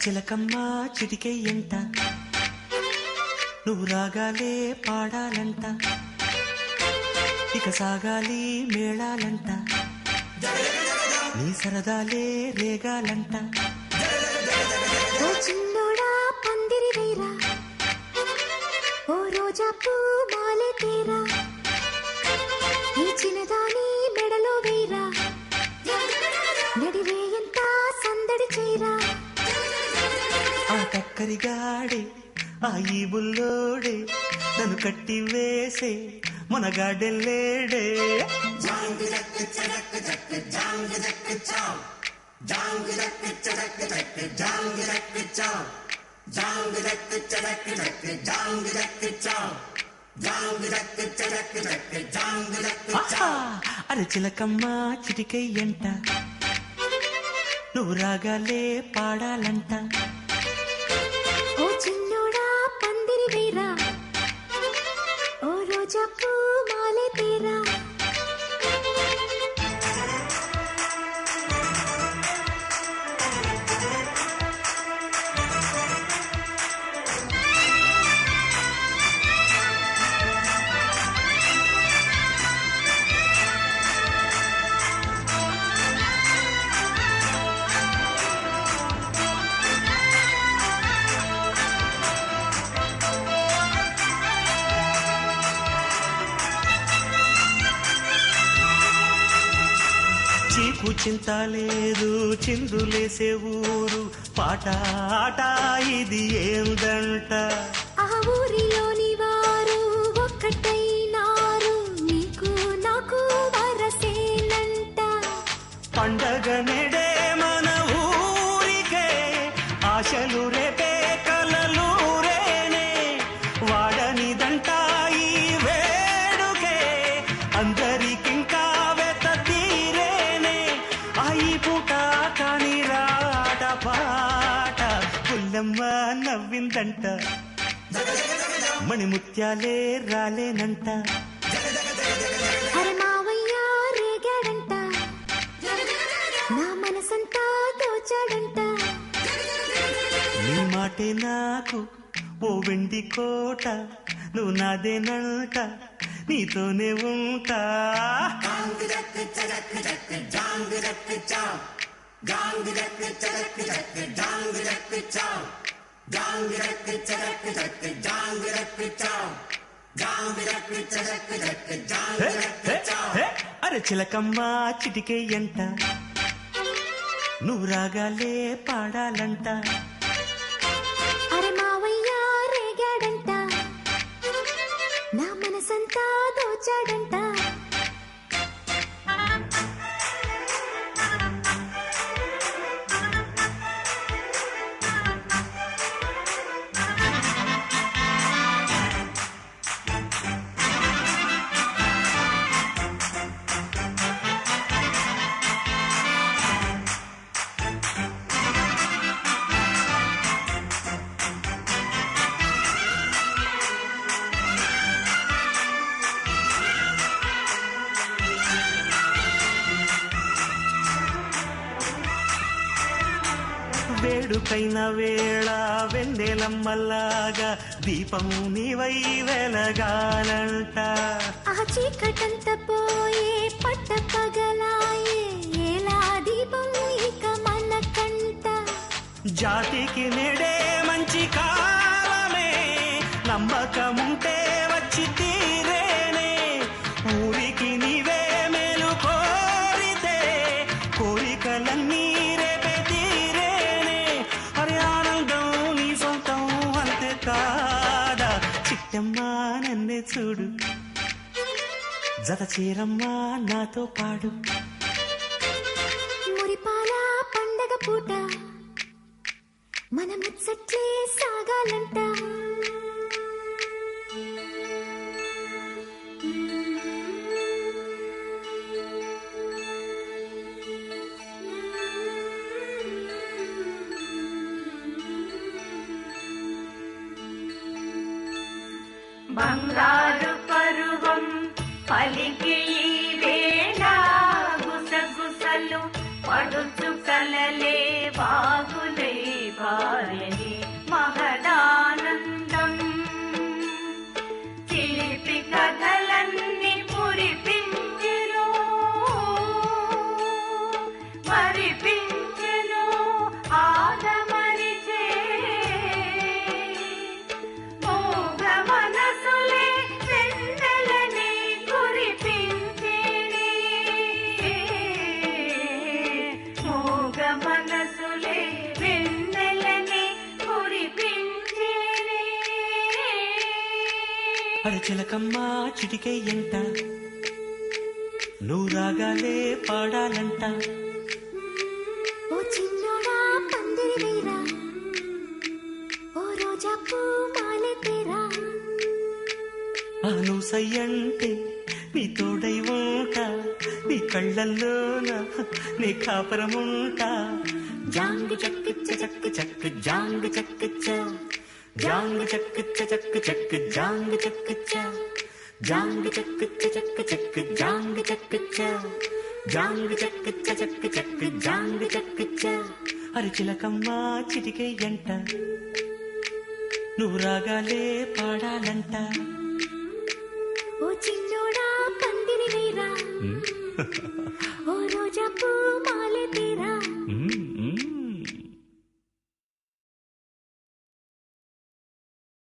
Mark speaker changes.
Speaker 1: అరచిలకమ్మ చిటికెయ్యంట నువ్వు రాగాలే పాడాలంట ఇక సాగాలి మేళాలంట నీ సరదాలే రేగాలంట
Speaker 2: ఓ చిన్నోడా పందిరి వేరా ఓ రోజా పూ మాలే తేరా ఈ చిన్నదాని మెడలో వేరా నడివే ఎంత సందడి చేరా
Speaker 1: ఆ కక్కరిగాడే ఆ ఈ బుల్లోడే నన్ను కట్టి వేసే మునగాడెల్లేడే అరే చిలకమ్మ చిటికెయ్యంట నువ్వు రాగాలే పాడాలంట
Speaker 2: ఓ చిన్నోడా పందిరి వేరా ఓ రోజా పూ మాలే తేరా
Speaker 1: చీకు చింత లేదు చిందులేసే ఊరు పాట ఆట ఇది ఏందంట
Speaker 2: ఆ ఊరిలోని వారు ఒక్కటైనారు నీకు నాకు వరసేనంట
Speaker 1: పండగ నెడే మన ఊరికే ఆశలు రేపే కలలు రేనే వాడనిదంట ఈ వేడుకే అందరికింకా వెత తీరేనే అయి పూట కాని రాట పాట పుల్లమ్మ నవ్విందంట మణిముత్యాలే రాలేనంట
Speaker 2: అరే మావయ్య రేగాడంట నా మనసంతా దోచాడంట
Speaker 1: నీ మాటే నాకు ఓ వెండి కోట నువ్వు నాదేనంట నీతోనే ఉంటా అరే చిలకమ్మ చిటికెయ్యంట నువ్వు రాగాలే పాడాలంట
Speaker 2: అరే మావయ్య రేగాడంట నా మనసంతా దోచాడంట
Speaker 1: వేడుకైన వేళ వెన్నెలమ్మల్లాగా దీపం నీవై వెలగాలంట
Speaker 2: ఆ చీకటంత పోయే పట్ట పగలాయే ఎలా దీపం ఇక మనకంట
Speaker 1: జాతికి నేడే మంచి కాలమే నమ్మకముంటే వచ్చి తీరేనే ఊరికి నీవే మేలు కోరితే కోరికలన్నీ రేపే తీరేనే హరి ఆనందం నీ సొంతం అంతే కాదా చిట్టమ్మా నన్నే చూడు జత చీరమ్మా నాతో పాడు
Speaker 2: మురిపాల పండగ పూట మన ముచ్చట్లే సాగాలంట
Speaker 3: బంగారు పరువం పలికి ఈ వేళ గుసగుసలు పడుచు కలలే బాగులే బా
Speaker 1: అరచిలకమ్మ చిటికే ఎంట నువ్వు రాగాలే పాడాలంట
Speaker 2: ఓ చిన్నోడా పందిరి వేరా ఓ రోజా పూ మాలె తేరా
Speaker 1: నువ్వు సయ్యంటే నీ తోడై ఉంటా నీ కళ్ళల్లోన నీ కాపురముంటా జాంగు చక్కు చక్కు చక్కు జాంగు చక్కు జాంగు చక్కు చక్కు చక్కు జాంగు చక్కు జాంగు చక్కు చక్కు చక్కు జాంగు చక్కు జాంగు చక్కు చక్కు చక్కు జాంగు చక్కు అరచిలకమ్మ చిటికే ఎంట నువ్వు రాగాలే పాడాలంట
Speaker 2: ఓ చిన్నోడా పందిరి వేరా